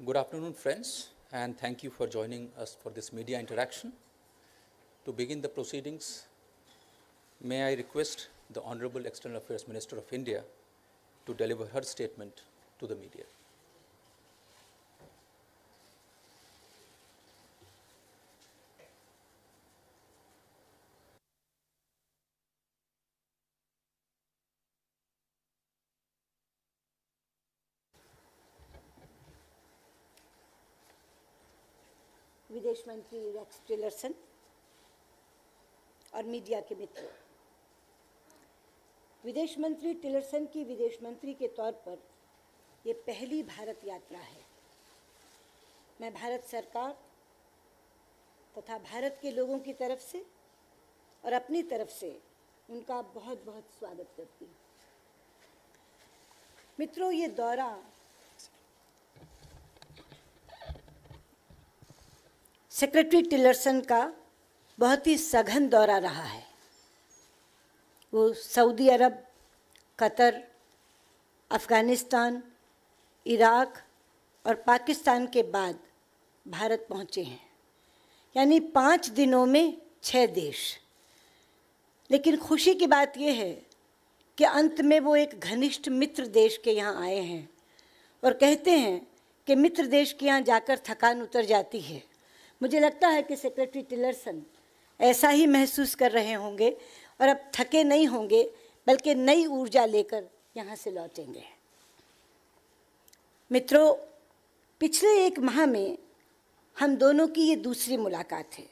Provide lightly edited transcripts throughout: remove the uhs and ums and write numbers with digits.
Good afternoon, friends, and thank you for joining us for this media interaction. To begin the proceedings, may I request the Honorable External Affairs Minister of India to deliver her statement to the media. विदेश मंत्री Rex Tillerson और media के मित्रों, विदेश मंत्री Tillerson की विदेश मंत्री के तौर पर ये पहली भारत यात्रा है। मैं भारत सरकार तथा भारत के लोगों की तरफ से और अपनी तरफ से उनका बहुत बहुत स्वागत करती हूँ। मित्रों, ये दौरा सेक्रेटरी टिलरसन का बहुत ही सघन दौरा रहा है। वो सऊदी अरब, कतर, अफ़गानिस्तान, इराक और पाकिस्तान के बाद भारत पहुँचे हैं, यानी 5 दिनों में 6 देश। लेकिन खुशी की बात यह है कि अंत में वो एक घनिष्ठ मित्र देश के यहाँ आए हैं और कहते हैं कि मित्र देश के यहाँ जाकर थकान उतर जाती है। मुझे लगता है कि सेक्रेटरी टिलरसन ऐसा ही महसूस कर रहे होंगे और अब थके नहीं होंगे, बल्कि नई ऊर्जा लेकर यहाँ से लौटेंगे। मित्रों, पिछले 1 माह में हम दोनों की ये दूसरी मुलाकात है।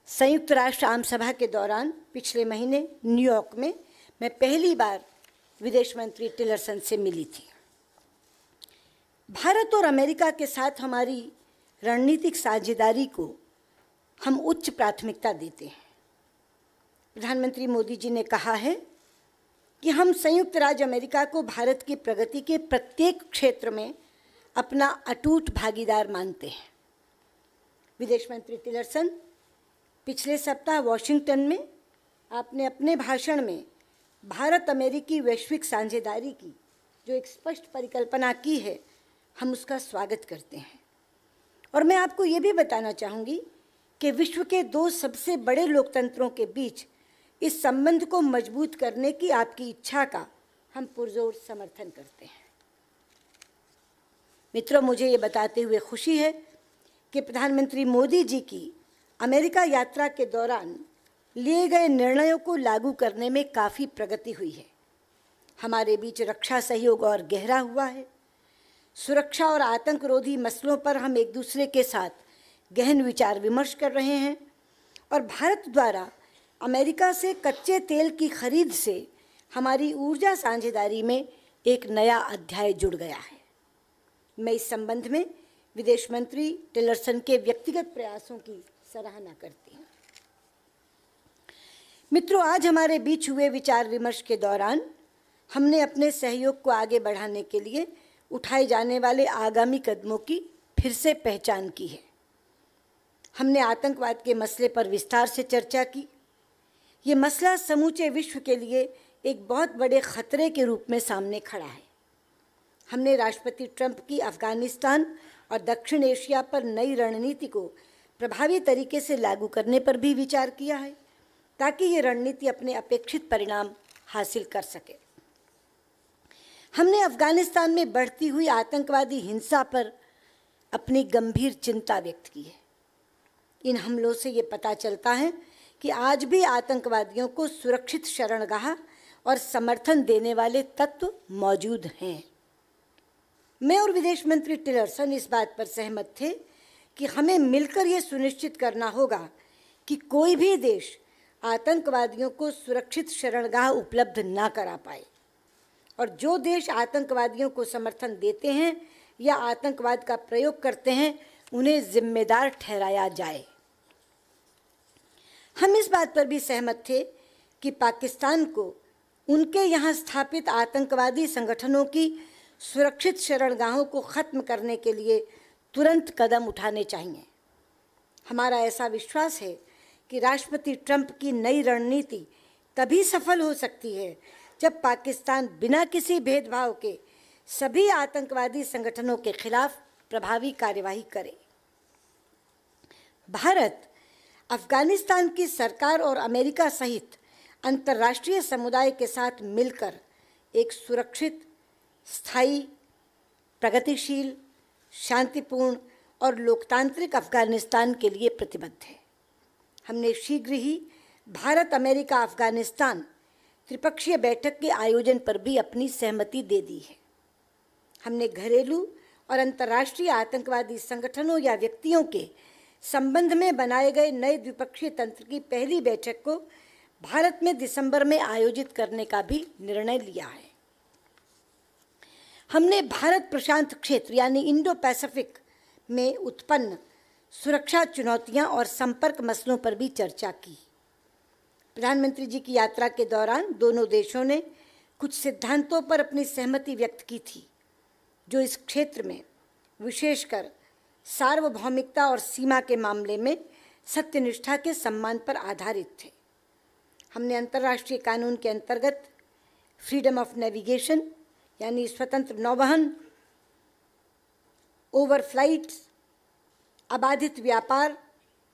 संयुक्त राष्ट्र आम सभा के दौरान पिछले महीने न्यूयॉर्क में मैं पहली बार विदेश मंत्री टिलरसन से मिली थी। भारत और अमेरिका के साथ हमारी रणनीतिक साझेदारी को हम उच्च प्राथमिकता देते हैं। प्रधानमंत्री मोदी जी ने कहा है कि हम संयुक्त राज्य अमेरिका को भारत की प्रगति के प्रत्येक क्षेत्र में अपना अटूट भागीदार मानते हैं। विदेश मंत्री टिलरसन, पिछले सप्ताह वॉशिंगटन में आपने अपने भाषण में भारत अमेरिकी वैश्विक साझेदारी की जो एक स्पष्ट परिकल्पना की है, हम उसका स्वागत करते हैं। और मैं आपको ये भी बताना चाहूँगी कि विश्व के 2 सबसे बड़े लोकतंत्रों के बीच इस संबंध को मजबूत करने की आपकी इच्छा का हम पुरजोर समर्थन करते हैं। मित्रों, मुझे ये बताते हुए खुशी है कि प्रधानमंत्री मोदी जी की अमेरिका यात्रा के दौरान लिए गए निर्णयों को लागू करने में काफ़ी प्रगति हुई है। हमारे बीच रक्षा सहयोग और गहरा हुआ है। सुरक्षा और आतंकरोधी मसलों पर हम एक दूसरे के साथ गहन विचार विमर्श कर रहे हैं और भारत द्वारा अमेरिका से कच्चे तेल की खरीद से हमारी ऊर्जा साझेदारी में एक नया अध्याय जुड़ गया है। मैं इस संबंध में विदेश मंत्री टिलरसन के व्यक्तिगत प्रयासों की सराहना करती हूँ। मित्रों, आज हमारे बीच हुए विचार विमर्श के दौरान हमने अपने सहयोग को आगे बढ़ाने के लिए उठाए जाने वाले आगामी कदमों की फिर से पहचान की है। हमने आतंकवाद के मसले पर विस्तार से चर्चा की। ये मसला समूचे विश्व के लिए एक बहुत बड़े खतरे के रूप में सामने खड़ा है। हमने राष्ट्रपति ट्रंप की अफ़गानिस्तान और दक्षिण एशिया पर नई रणनीति को प्रभावी तरीके से लागू करने पर भी विचार किया है, ताकि ये रणनीति अपने अपेक्षित परिणाम हासिल कर सके। हमने अफ़गानिस्तान में बढ़ती हुई आतंकवादी हिंसा पर अपनी गंभीर चिंता व्यक्त की है। इन हमलों से ये पता चलता है कि आज भी आतंकवादियों को सुरक्षित शरणगाह और समर्थन देने वाले तत्व मौजूद हैं। मैं और विदेश मंत्री टिलरसन इस बात पर सहमत थे कि हमें मिलकर ये सुनिश्चित करना होगा कि कोई भी देश आतंकवादियों को सुरक्षित शरणगाह उपलब्ध ना करा पाए, और जो देश आतंकवादियों को समर्थन देते हैं या आतंकवाद का प्रयोग करते हैं, उन्हें जिम्मेदार ठहराया जाए। हम इस बात पर भी सहमत थे कि पाकिस्तान को उनके यहाँ स्थापित आतंकवादी संगठनों की सुरक्षित शरणगाहों को ख़त्म करने के लिए तुरंत कदम उठाने चाहिए। हमारा ऐसा विश्वास है कि राष्ट्रपति ट्रंप की नई रणनीति तभी सफल हो सकती है जब पाकिस्तान बिना किसी भेदभाव के सभी आतंकवादी संगठनों के खिलाफ प्रभावी कार्यवाही करे। भारत अफगानिस्तान की सरकार और अमेरिका सहित अंतर्राष्ट्रीय समुदाय के साथ मिलकर एक सुरक्षित, स्थायी, प्रगतिशील, शांतिपूर्ण और लोकतांत्रिक अफगानिस्तान के लिए प्रतिबद्ध है। हमने शीघ्र ही भारत अमेरिका अफगानिस्तान त्रिपक्षीय बैठक के आयोजन पर भी अपनी सहमति दे दी है। हमने घरेलू और अंतर्राष्ट्रीय आतंकवादी संगठनों या व्यक्तियों के संबंध में बनाए गए नए द्विपक्षीय तंत्र की पहली बैठक को भारत में दिसंबर में आयोजित करने का भी निर्णय लिया है। हमने भारत प्रशांत क्षेत्र यानी इंडो पैसिफिक में उत्पन्न सुरक्षा चुनौतियां और संपर्क मसलों पर भी चर्चा की। प्रधानमंत्री जी की यात्रा के दौरान दोनों देशों ने कुछ सिद्धांतों पर अपनी सहमति व्यक्त की थी, जो इस क्षेत्र में विशेषकर सार्वभौमिकता और सीमा के मामले में सत्यनिष्ठा के सम्मान पर आधारित थे। हमने अंतर्राष्ट्रीय कानून के अंतर्गत फ्रीडम ऑफ नेविगेशन यानी स्वतंत्र नौवहन, ओवरफ्लाइट्स, अबाधित व्यापार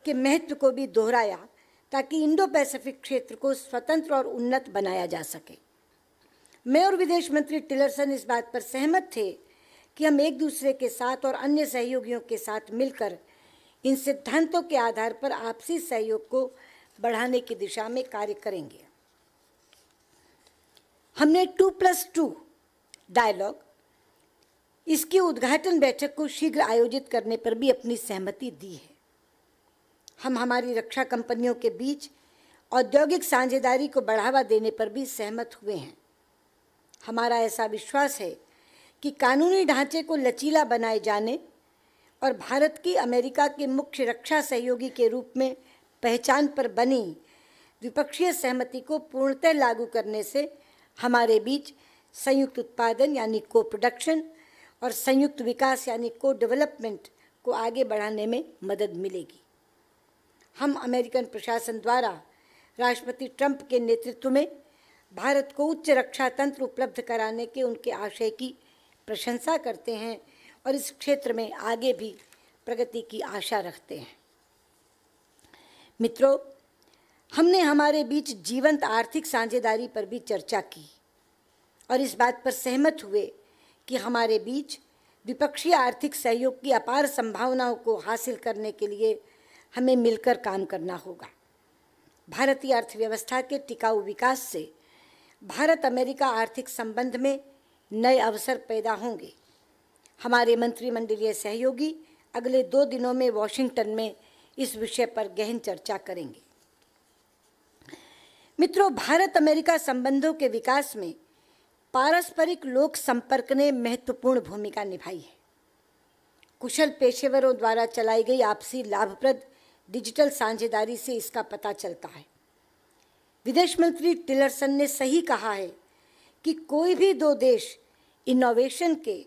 के महत्व को भी दोहराया ताकि इंडो पैसिफिक क्षेत्र को स्वतंत्र और उन्नत बनाया जा सके। मैं और विदेश मंत्री टिलरसन इस बात पर सहमत थे कि हम एक दूसरे के साथ और अन्य सहयोगियों के साथ मिलकर इन सिद्धांतों के आधार पर आपसी सहयोग को बढ़ाने की दिशा में कार्य करेंगे। हमने 2+2 डायलॉग, इसकी उद्घाटन बैठक को शीघ्र आयोजित करने पर भी अपनी सहमति दी है। हम हमारी रक्षा कंपनियों के बीच औद्योगिक साझेदारी को बढ़ावा देने पर भी सहमत हुए हैं। हमारा ऐसा विश्वास है कि कानूनी ढांचे को लचीला बनाए जाने और भारत की अमेरिका के मुख्य रक्षा सहयोगी के रूप में पहचान पर बनी द्विपक्षीय सहमति को पूर्णतः लागू करने से हमारे बीच संयुक्त उत्पादन यानी को प्रोडक्शन और संयुक्त विकास यानी को डेवलपमेंट को आगे बढ़ाने में मदद मिलेगी। हम अमेरिकन प्रशासन द्वारा राष्ट्रपति ट्रंप के नेतृत्व में भारत को उच्च रक्षा तंत्र उपलब्ध कराने के उनके आशय की प्रशंसा करते हैं और इस क्षेत्र में आगे भी प्रगति की आशा रखते हैं। मित्रों, हमने हमारे बीच जीवंत आर्थिक साझेदारी पर भी चर्चा की और इस बात पर सहमत हुए कि हमारे बीच द्विपक्षीय आर्थिक सहयोग की अपार संभावनाओं को हासिल करने के लिए हमें मिलकर काम करना होगा। भारतीय अर्थव्यवस्था के टिकाऊ विकास से भारत अमेरिका आर्थिक संबंध में नए अवसर पैदा होंगे। हमारे मंत्रिमंडलीय सहयोगी अगले 2 दिनों में वॉशिंगटन में इस विषय पर गहन चर्चा करेंगे। मित्रों, भारत अमेरिका संबंधों के विकास में पारस्परिक लोक संपर्क ने महत्वपूर्ण भूमिका निभाई है। कुशल पेशेवरों द्वारा चलाई गई आपसी लाभप्रद डिजिटल साझेदारी से इसका पता चलता है। विदेश मंत्री टिलरसन ने सही कहा है कि कोई भी 2 देश इनोवेशन के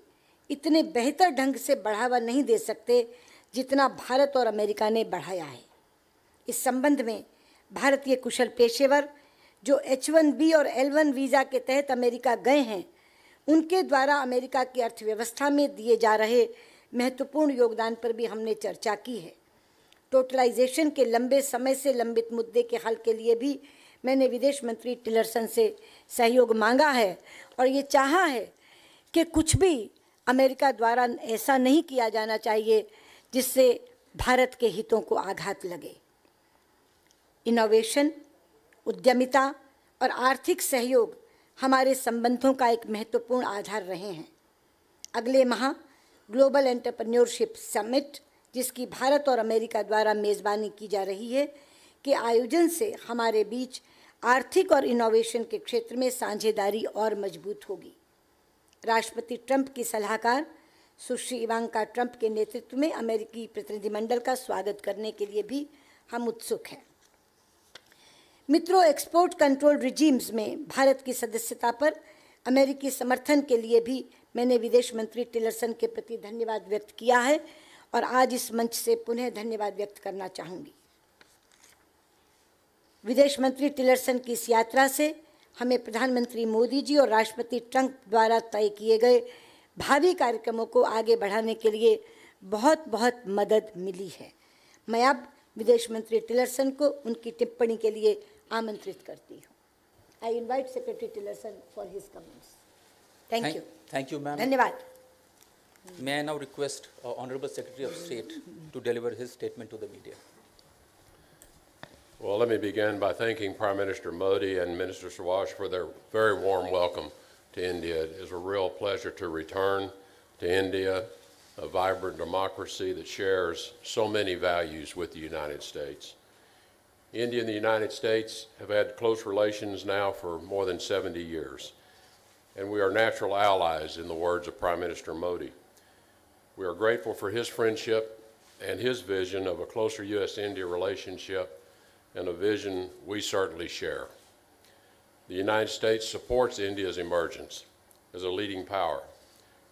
इतने बेहतर ढंग से बढ़ावा नहीं दे सकते जितना भारत और अमेरिका ने बढ़ाया है। इस संबंध में भारतीय कुशल पेशेवर जो H1B और L1 वीज़ा के तहत अमेरिका गए हैं, उनके द्वारा अमेरिका की अर्थव्यवस्था में दिए जा रहे महत्वपूर्ण योगदान पर भी हमने चर्चा की है। टोटलाइजेशन के लंबे समय से लंबित मुद्दे के हल के लिए भी मैंने विदेश मंत्री टिलरसन से सहयोग मांगा है और ये चाहा है कि कुछ भी अमेरिका द्वारा ऐसा नहीं किया जाना चाहिए जिससे भारत के हितों को आघात लगे। इनोवेशन, उद्यमिता और आर्थिक सहयोग हमारे संबंधों का एक महत्वपूर्ण आधार रहे हैं। अगले माह ग्लोबल एंटरप्रेन्योरशिप समिट, जिसकी भारत और अमेरिका द्वारा मेज़बानी की जा रही है, के आयोजन से हमारे बीच आर्थिक और इनोवेशन के क्षेत्र में साझेदारी और मजबूत होगी। राष्ट्रपति ट्रंप की सलाहकार सुश्री इवांका ट्रंप के नेतृत्व में अमेरिकी प्रतिनिधिमंडल का स्वागत करने के लिए भी हम उत्सुक हैं। मित्रों, एक्सपोर्ट कंट्रोल रिजीम्स में भारत की सदस्यता पर अमेरिकी समर्थन के लिए भी मैंने विदेश मंत्री टिलरसन के प्रति धन्यवाद व्यक्त किया है और आज इस मंच से पुनः धन्यवाद व्यक्त करना चाहूँगी। विदेश मंत्री टिलरसन की इस यात्रा से हमें प्रधानमंत्री मोदी जी और राष्ट्रपति ट्रंप द्वारा तय किए गए भावी कार्यक्रमों को आगे बढ़ाने के लिए बहुत बहुत मदद मिली है। मैं अब विदेश मंत्री टिलरसन को उनकी टिप्पणी के लिए आमंत्रित करती हूँ। I invite Secretary Tillerson for his comments. Thank you. Thank you, ma'am. धन्यवाद. May I now request Honorable Secretary of State to deliver his statement to the media. Well, let me begin by thanking Prime Minister Modi and Minister Swaraj for their very warm welcome to India. It is a real pleasure to return to India, a vibrant democracy that shares so many values with the United States. India and the United States have had close relations now for more than 70 years, and we are natural allies in the words of Prime Minister Modi. We are grateful for his friendship and his vision of a closer U.S.-India relationship, and a vision we certainly share. The United States supports India's emergence as a leading power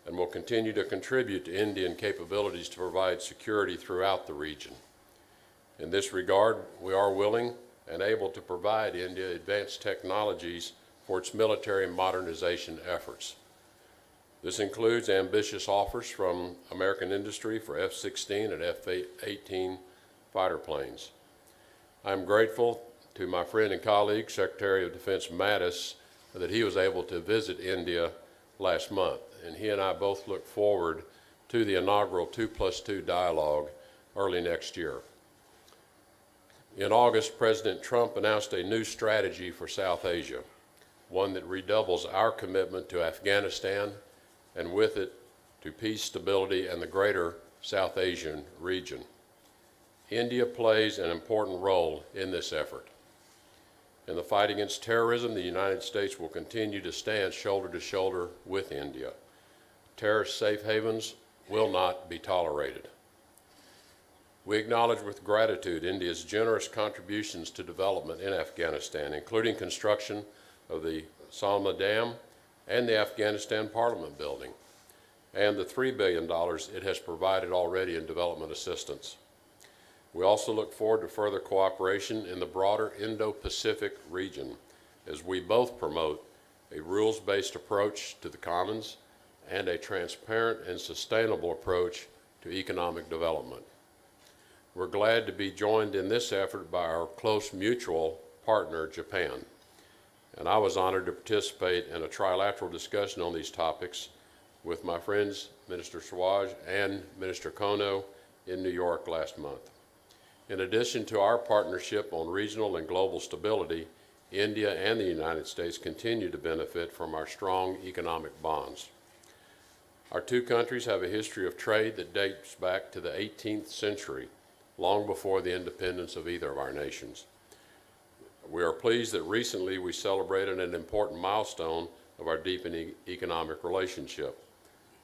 and will continue to contribute to Indian capabilities to provide security throughout the region. In this regard, we are willing and able to provide India advanced technologies for its military modernization efforts. This includes ambitious offers from American industry for F-16 and F-18 fighter planes. I'm grateful to my friend and colleague, Secretary of Defense Mattis, that he was able to visit India last month, and he and I both look forward to the inaugural 2+2 dialogue early next year. In August, President Trump announced a new strategy for South Asia, one that redoubles our commitment to Afghanistan and with it to peace, stability, and the greater South Asian region. India plays an important role in this effort. In the fight against terrorism, the United States will continue to stand shoulder to shoulder with India. Terrorist safe havens will not be tolerated. We acknowledge with gratitude India's generous contributions to development in Afghanistan, including construction of the Salma Dam and the Afghanistan Parliament building, and the $3 billion it has provided already in development assistance. We also look forward to further cooperation in the broader Indo-Pacific region as we both promote a rules-based approach to the commons and a transparent and sustainable approach to economic development. We're glad to be joined in this effort by our close mutual partner, Japan. And I was honored to participate in a trilateral discussion on these topics with my friends, Minister Swaraj and Minister Kono, in New York last month. In addition to our partnership on regional and global stability, India and the United States continue to benefit from our strong economic bonds. Our two countries have a history of trade that dates back to the 18th century, long before the independence of either of our nations. We are pleased that recently we celebrated an important milestone of our deepening economic relationship.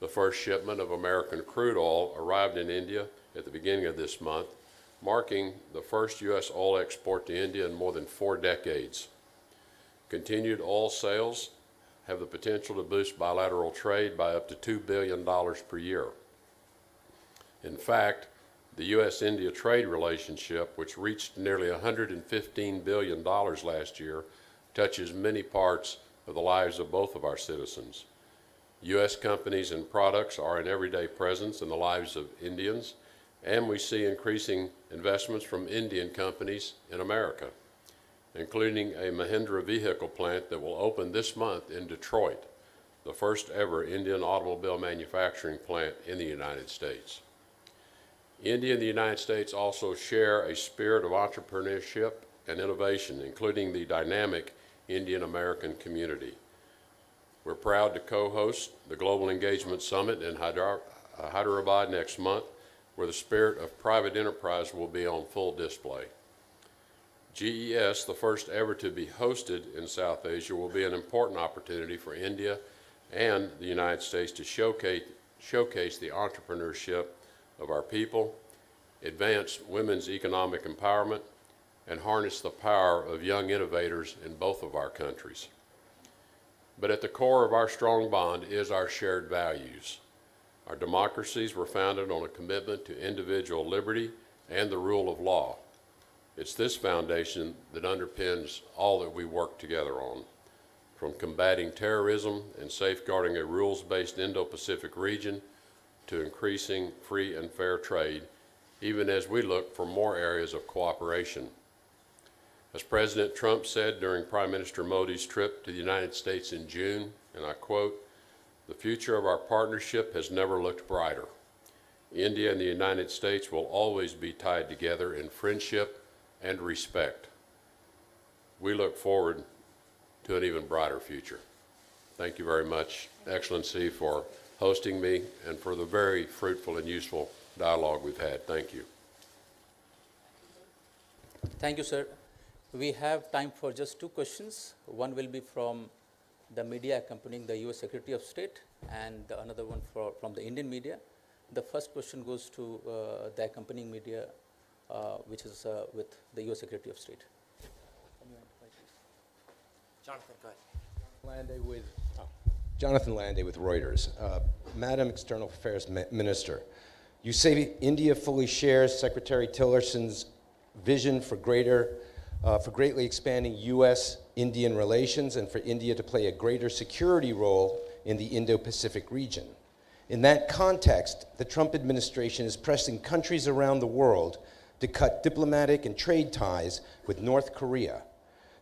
The first shipment of American crude oil arrived in India at the beginning of this month, marking the first U.S. oil export to India in more than 4 decades. Continued oil sales have the potential to boost bilateral trade by up to $2 billion per year. In fact, the U.S.-India trade relationship, which reached nearly $115 billion last year, touches many parts of the lives of both of our citizens. U.S. companies and products are an everyday presence in the lives of Indians, and we see increasing investments from Indian companies in America, including a Mahindra vehicle plant that will open this month in Detroit, the first ever Indian automobile manufacturing plant in the United States. India and the United States also share a spirit of entrepreneurship and innovation, including the dynamic Indian-American community. We're proud to co-host the Global Engagement Summit in Hyderabad next month, where the spirit of private enterprise will be on full display. GES, the first ever to be hosted in South Asia, will be an important opportunity for India and the United States to showcase the entrepreneurship of our people, advance women's economic empowerment, and harness the power of young innovators in both of our countries. But at the core of our strong bond is our shared values. Our democracies were founded on a commitment to individual liberty and the rule of law. It's this foundation that underpins all that we work together on, from combating terrorism and safeguarding a rules-based Indo-Pacific region to increasing free and fair trade, even as we look for more areas of cooperation. As President Trump said during Prime Minister Modi's trip to the United States in June, and I quote, "The future of our partnership has never looked brighter. India and the United States will always be tied together in friendship and respect. We look forward to an even brighter future." Thank you very much, Excellency, for hosting me and for the very fruitful and useful dialogue we've had. Thank you. Thank you, sir. We have time for just two questions. One will be from the media accompanying the U.S. Secretary of State, and another one from the Indian media. The first question goes to the accompanying media, which is with the U.S. Secretary of State. Jonathan, go ahead. Jonathan Landay with Reuters. Madam External Affairs Minister, you say India fully shares Secretary Tillerson's vision for greatly expanding U.S.-Indian relations and for India to play a greater security role in the Indo-Pacific region. In that context, the Trump administration is pressing countries around the world to cut diplomatic and trade ties with North Korea,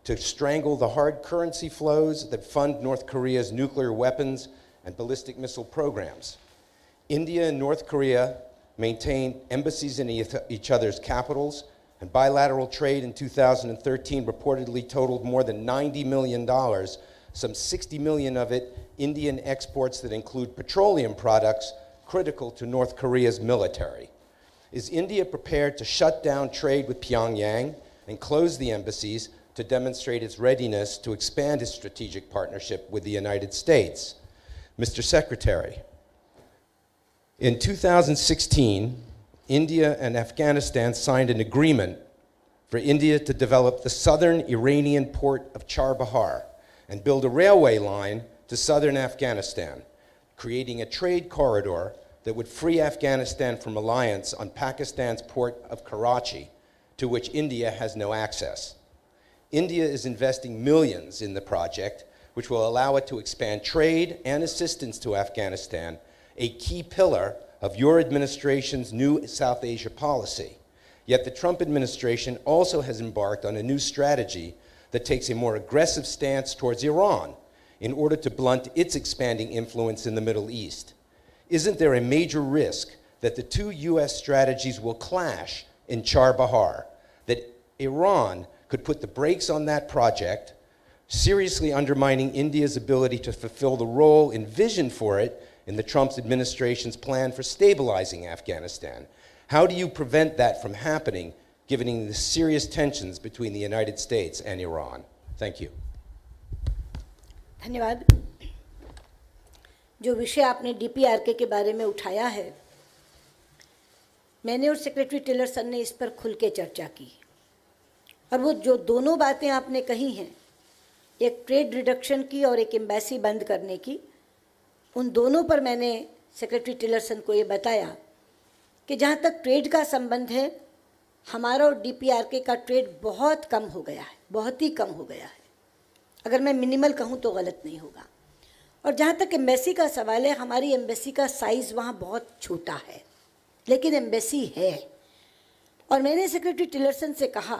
to strangle the hard currency flows that fund North Korea's nuclear weapons and ballistic missile programs. India and North Korea maintain embassies in each other's capitals, and bilateral trade in 2013 reportedly totaled more than $90 million, some 60 million of it Indian exports that include petroleum products critical to North Korea's military. Is India prepared to shut down trade with Pyongyang and close the embassies to demonstrate its readiness to expand its strategic partnership with the United States? Mr. Secretary, in 2016, India and Afghanistan signed an agreement for India to develop the southern Iranian port of Charbahar and build a railway line to southern Afghanistan, creating a trade corridor that would free Afghanistan from reliance on Pakistan's port of Karachi, to which India has no access. India is investing millions in the project, which will allow it to expand trade and assistance to Afghanistan, a key pillar of your administration's new South Asia policy. Yet the Trump administration also has embarked on a new strategy that takes a more aggressive stance towards Iran in order to blunt its expanding influence in the Middle East. Isn't there a major risk that the two U.S. strategies will clash in Charbahar, that Iran could put the brakes on that project, seriously undermining India's ability to fulfill the role envisioned for it in the Trump administration's plan for stabilizing Afghanistan? How do you prevent that from happening, given the serious tensions between the United States and Iran? Thank you. धन्यवाद। जो विषय आपने DPRK के बारे में उठाया है, मैंने और सेक्रेटरी टिलरसन ने इस पर खुल के चर्चा की, और वो जो दोनों बातें आपने कही हैं, एक ट्रेड रिडक्शन की और एक एम्बेसी बंद करने की, उन दोनों पर मैंने सेक्रेटरी टिलरसन को ये बताया कि जहाँ तक ट्रेड का संबंध है, हमारा और डीपीआरके का ट्रेड बहुत कम हो गया है, बहुत ही कम हो गया है। अगर मैं मिनिमल कहूँ तो गलत नहीं होगा। और जहाँ तक एम्बेसी का सवाल है, हमारी एम्बेसी का साइज़ वहाँ बहुत छोटा है, लेकिन एम्बेसी है। और मैंने सेक्रेटरी टिलरसन से कहा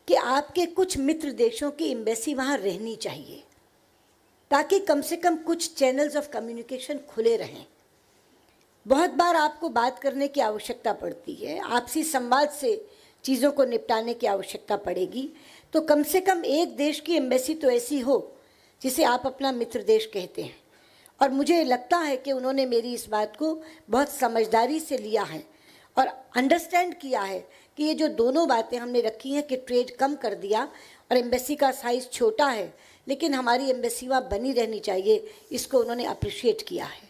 कि आपके कुछ मित्र देशों की एम्बेसी वहाँ रहनी चाहिए, ताकि कम से कम कुछ चैनल्स ऑफ कम्युनिकेशन खुले रहें। बहुत बार आपको बात करने की आवश्यकता पड़ती है, आपसी संवाद से चीज़ों को निपटाने की आवश्यकता पड़ेगी, तो कम से कम एक देश की एम्बेसी तो ऐसी हो जिसे आप अपना मित्र देश कहते हैं। और मुझे लगता है कि उन्होंने मेरी इस बात को बहुत समझदारी से लिया है और अंडरस्टैंड किया है कि ये जो दोनों बातें हमने रखी हैं कि ट्रेड कम कर दिया और एम्बेसी का साइज़ छोटा है, लेकिन हमारी एम्बेसी वहाँ बनी रहनी चाहिए, इसको उन्होंने अप्रिशिएट किया है।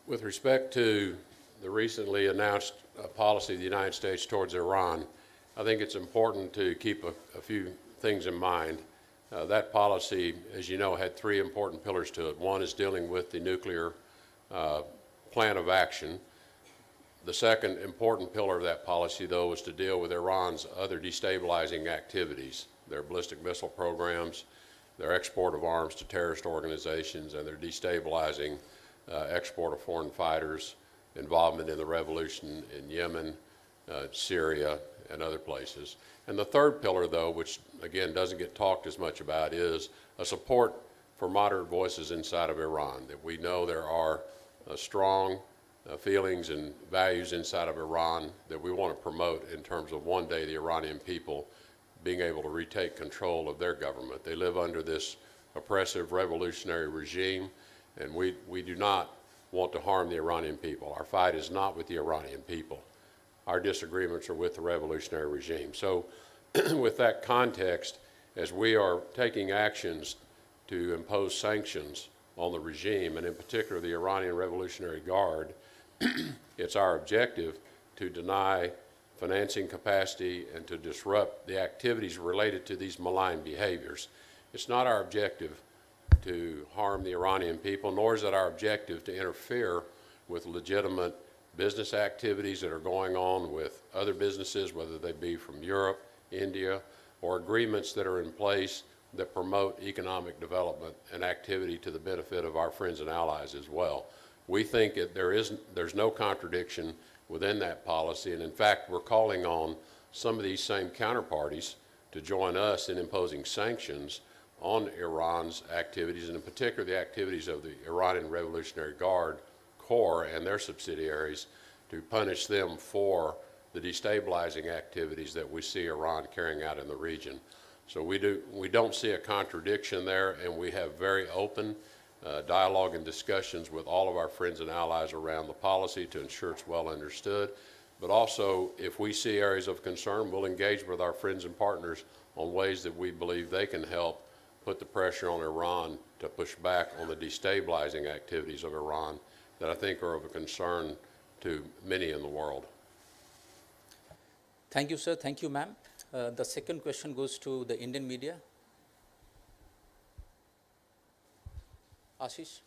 With respect to the recently announced policy of the United States towards Iran, I think it's important to keep a few things in mind. That policy, as you know, had three important pillars to it. One is dealing with the nuclear plan of action. The second important pillar of that policy, though, was to deal with Iran's other destabilizing activities, their ballistic missile programs, their export of arms to terrorist organizations, and their destabilizing export of foreign fighters, involvement in the revolution in Yemen, Syria, and other places. And the third pillar, though, which again doesn't get talked as much about, is a support for moderate voices inside of Iran. That we know there are strong feelings and values inside of Iran that we want to promote in terms of one day the Iranian people being able to retake control of their government. They live under this oppressive revolutionary regime, and we do not want to harm the Iranian people. Our fight is not with the Iranian people. Our disagreements are with the revolutionary regime. So with that context, as we are taking actions to impose sanctions on the regime, and in particular the Iranian Revolutionary Guard, it's our objective to deny financing capacity and to disrupt the activities related to these malign behaviors. It's not our objective to harm the Iranian people, nor is it our objective to interfere with legitimate business activities that are going on with other businesses, whether they be from Europe, India, or agreements that are in place that promote economic development and activity to the benefit of our friends and allies as well. We think that there's no contradiction within that policy, and in fact, we're calling on some of these same counterparties to join us in imposing sanctions on Iran's activities, and in particular the activities of the Iranian Revolutionary Guard Corps and their subsidiaries, to punish them for the destabilizing activities that we see Iran carrying out in the region. So we don't see a contradiction there, and we have very open dialogue and discussions with all of our friends and allies around the policy to ensure it's well understood. But also, if we see areas of concern, we'll engage with our friends and partners on ways that we believe they can help put the pressure on Iran to push back on the destabilizing activities of Iran that I think are of a concern to many in the world. Thank you, sir. Thank you, ma'am. The second question goes to the Indian media. Ashish.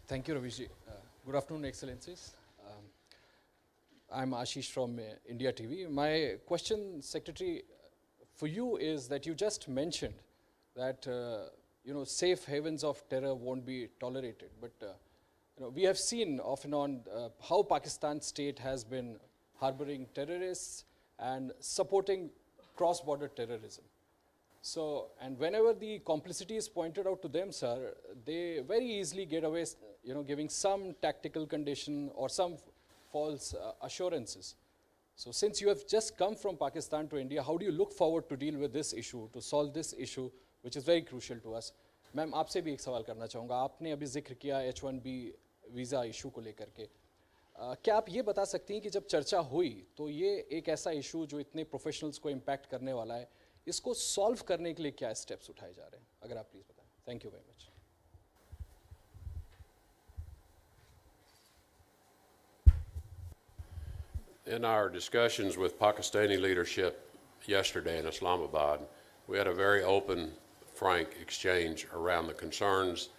Thank you, Ravishji. Good afternoon, Excellencies. I'm Ashish from India TV. My question, Secretary, for you is that you just mentioned that safe havens of terror won't be tolerated, but we have seen off and on how Pakistan state has been harboring terrorists and supporting cross-border terrorism. So, and whenever the complicity is pointed out to them, sir, they very easily get away, giving some tactical condition or some false assurances. So since you have just come from Pakistan to India, how do you look forward to deal with this issue, to solve this issue, which is very crucial to us? Ma'am आपसे भी एक सवाल करना चाहूँगा. आपने अभी जिक्र किया H1B वीज़ा इशू को लेकर के. क्या आप ये बता सकती हैं कि जब चर्चा हुई तो ये एक ऐसा इशू जो इतने प्रोफेशनल्स को इम्पैक्ट करने वाला है, इसको सॉल्व करने के लिए क्या स्टेप्स उठाए जा रहे हैं? अगर आप प्लीज़ बताएं. Thank you very much. In our discussions with Pakistani leadership yesterday in Islamabad, we had a very open, frank exchange around the concerns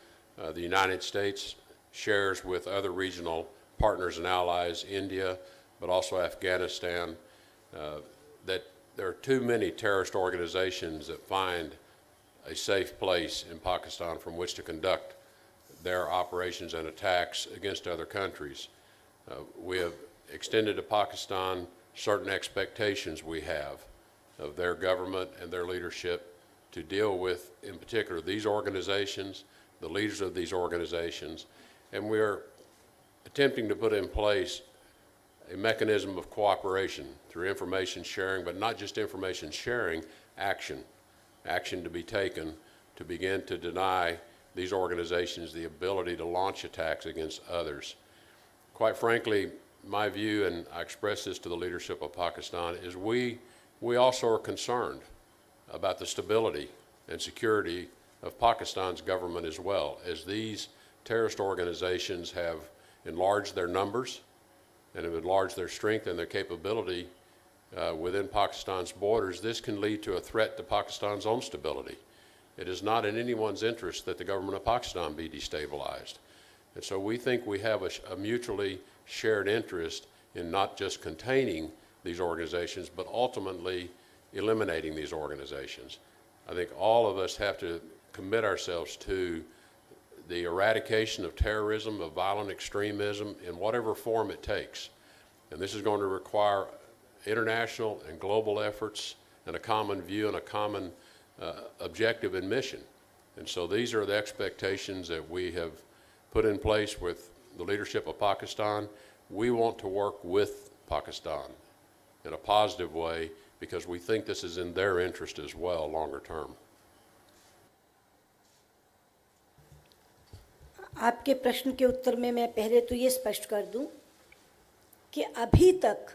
the United States shares with other regional partners and allies, India, but also Afghanistan, that there are too many terrorist organizations that find a safe place in Pakistan from which to conduct their operations and attacks against other countries. We have extended to Pakistan certain expectations we have of their government and their leadership to deal with, in particular, these organizations, the leaders of these organizations, and we're attempting to put in place a mechanism of cooperation through information sharing, but not just information sharing, action to be taken to begin to deny these organizations the ability to launch attacks against others. Quite frankly, my view, and I express this to the leadership of Pakistan, is we also are concerned about the stability and security of Pakistan's government as well. As these terrorist organizations have enlarged their numbers and have enlarged their strength and their capability within Pakistan's borders, this can lead to a threat to Pakistan's own stability. It is not in anyone's interest that the government of Pakistan be destabilized. And so we think we have a mutually shared interest in not just containing these organizations, but ultimately eliminating these organizations. I think all of us have to commit ourselves to the eradication of terrorism, of violent extremism, in whatever form it takes. And this is going to require international and global efforts and a common view and a common objective and mission. And so these are the expectations that we have put in place with the leadership of Pakistan. We want to work with Pakistan in a positive way because we think this is in their interest as well, longer term. आपके प्रश्न के उत्तर में मैं पहले तो ये स्पष्ट कर दूं कि अभी तक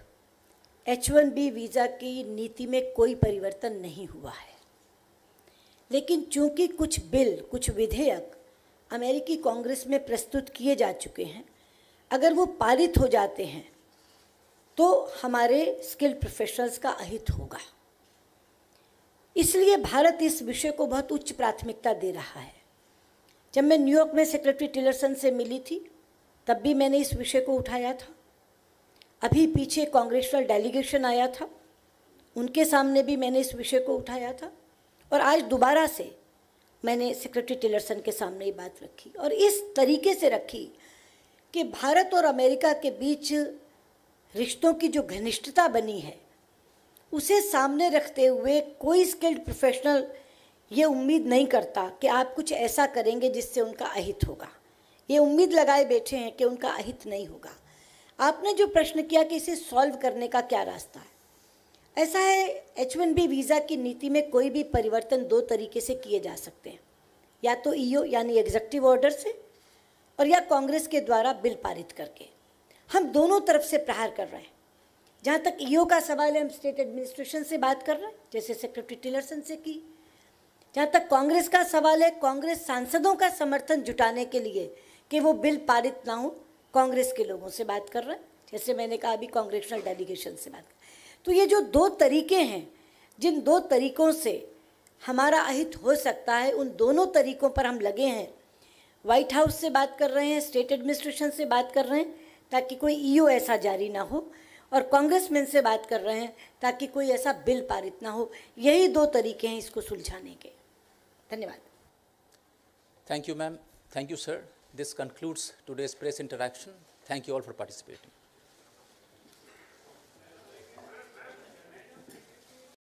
H1B वीज़ा की नीति में कोई परिवर्तन नहीं हुआ है, लेकिन चूंकि कुछ बिल, कुछ विधेयक अमेरिकी कांग्रेस में प्रस्तुत किए जा चुके हैं, अगर वो पारित हो जाते हैं तो हमारे स्किल्ड प्रोफेशनल्स का अहित होगा। इसलिए भारत इस विषय को बहुत उच्च प्राथमिकता दे रहा है। जब मैं न्यूयॉर्क में सेक्रेटरी टिलरसन से मिली थी तब भी मैंने इस विषय को उठाया था। अभी पीछे कांग्रेशनल डेलीगेशन आया था, उनके सामने भी मैंने इस विषय को उठाया था, और आज दोबारा से मैंने सेक्रेटरी टिलरसन के सामने ये बात रखी, और इस तरीके से रखी कि भारत और अमेरिका के बीच रिश्तों की जो घनिष्ठता बनी है उसे सामने रखते हुए कोई स्किल्ड प्रोफेशनल ये उम्मीद नहीं करता कि आप कुछ ऐसा करेंगे जिससे उनका अहित होगा। ये उम्मीद लगाए बैठे हैं कि उनका अहित नहीं होगा। आपने जो प्रश्न किया कि इसे सॉल्व करने का क्या रास्ता है, ऐसा है H1B वीज़ा की नीति में कोई भी परिवर्तन दो तरीके से किए जा सकते हैं, या तो EO यानी एग्जीक्यूटिव ऑर्डर से, और या कांग्रेस के द्वारा बिल पारित करके। हम दोनों तरफ से प्रहार कर रहे हैं। जहाँ तक EO का सवाल है, हम स्टेट एडमिनिस्ट्रेशन से बात कर रहे हैं, जैसे सेक्रेटरी टिलरसन से की। जहाँ तक कांग्रेस का सवाल है, कांग्रेस सांसदों का समर्थन जुटाने के लिए कि वो बिल पारित ना हो, कांग्रेस के लोगों से बात कर रहे हैं, जैसे मैंने कहा अभी कांग्रेशनल डेलीगेशन से बात कर। तो ये जो दो तरीके हैं, जिन दो तरीक़ों से हमारा अहित हो सकता है, उन दोनों तरीक़ों पर हम लगे हैं। वाइट हाउस से बात कर रहे हैं, स्टेट एडमिनिस्ट्रेशन से बात कर रहे हैं ताकि कोई EO ऐसा जारी ना हो, और कांग्रेसमैन से बात कर रहे हैं ताकि कोई ऐसा बिल पारित ना हो। यही दो तरीके हैं इसको सुलझाने के। धन्यवाद। Thank you, ma'am. Thank you, sir. This concludes today's press interaction. Thank you all for participating.